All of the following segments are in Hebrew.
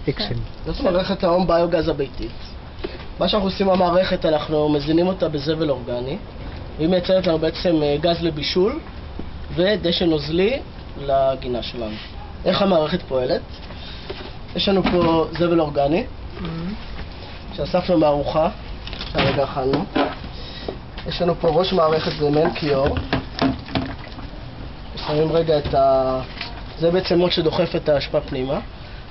אקשן. זאת מערכת ההום ביוגז הביתית. מה שאנחנו עושים במערכת, אנחנו מזינים אותה בזבל אורגני, והיא מייצרת לנו בעצם גז לבישול ודשן נוזלי לגינה שלנו. איך המערכת פועלת? יש לנו פה זבל אורגני שאספנו מהארוחה שהרגע אכלנו. יש לנו פה ראש מערכת במעין כיור. שמים רגע את זה בעצם מוד שדוחף את האשפה פנימה.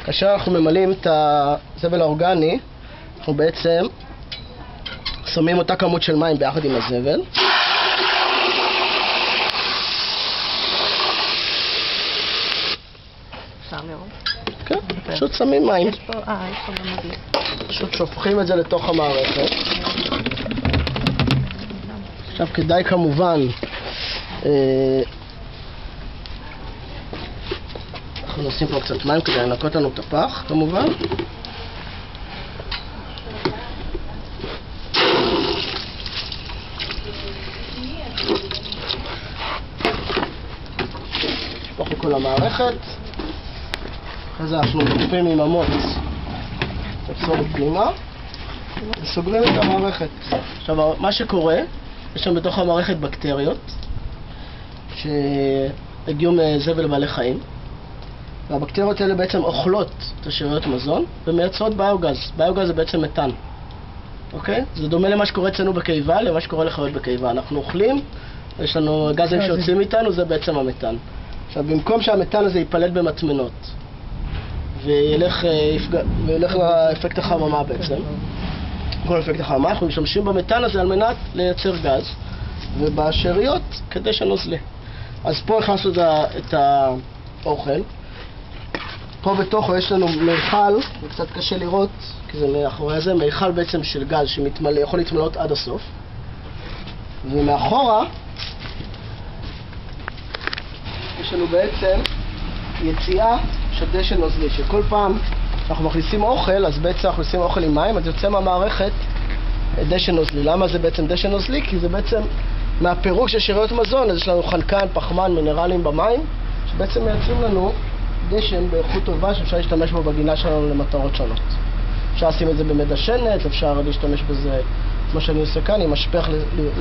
כאשר אנחנו ממלאים את הזבל האורגני, אנחנו בעצם שמים אותה כמות של מים ביחד עם הזבל. אפשר לראות? כן, פשוט שמים מים. יש פה גם מדליק. פשוט שופכים את זה לתוך המערכת. עכשיו כדאי כמובן אנחנו נשים פה קצת מים כדי לנקות לנו את הפח כמובן. נשפוך לכל המערכת. אחרי זה אנחנו דוחפים עם המוץ את הפסולת פנימה וסוגרים את המערכת. עכשיו מה שקורה, יש שם בתוך המערכת בקטריות שהגיעו מזבל בעלי חיים, והבקטריות האלה בעצם אוכלות את השאריות מזון ומייצרות ביוגז. ביוגז זה בעצם מתאן, אוקיי? זה דומה למה שקורה אצלנו בקיבה, למה שקורה לחיות בקיבה. אנחנו אוכלים, יש לנו גזים שיוצאים איתנו, זה בעצם המתאן. עכשיו במקום שהמתאן הזה ייפלט במטמנות וילך לאפקט החממה בעצם, כל אפקט החממה, אנחנו משתמשים במתאן הזה על מנת לייצר גז, ובשאריות כדי שנוזלי. אז פה הכנסנו את האוכל. פה בתוכו יש לנו מיכל, זה קצת קשה לראות כי זה מאחורי זה, מיכל בעצם של גז שיכול להתמלאות עד הסוף. ומאחורה יש לנו בעצם יציאה של דשן נוזלי, שכל פעם אנחנו מכניסים אוכל, אז בעצם אנחנו מכניסים אוכל עם מים, אז יוצא מהמערכת דשן נוזלי. למה זה בעצם דשן נוזלי? כי זה בעצם מהפירוק של שאריות מזון, אז יש לנו חנקן, פחמן, מינרלים במים, שבעצם מייצרים לנו דשן באיכות טובה שאפשר להשתמש בו בגינה שלנו למטרות שונות. אפשר לשים את זה במדשנת, אפשר להשתמש בזה, כמו שאני עושה כאן, עם משפך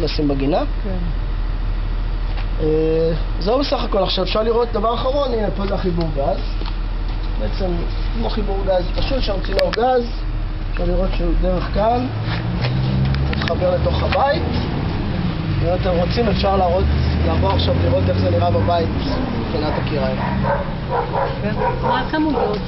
לשים בגינה. כן. זהו בסך הכל. עכשיו אפשר לראות דבר אחרון, הנה פה זה החיבור גז. בעצם כמו חיבור גז פשוט, שם צינור גז, אפשר לראות שהוא דרך כאן, מתחבר לתוך הבית. אם אתם רוצים אפשר לעבור עכשיו לראות איך זה נראה בבית מבחינת הקיריים. מה הכמויות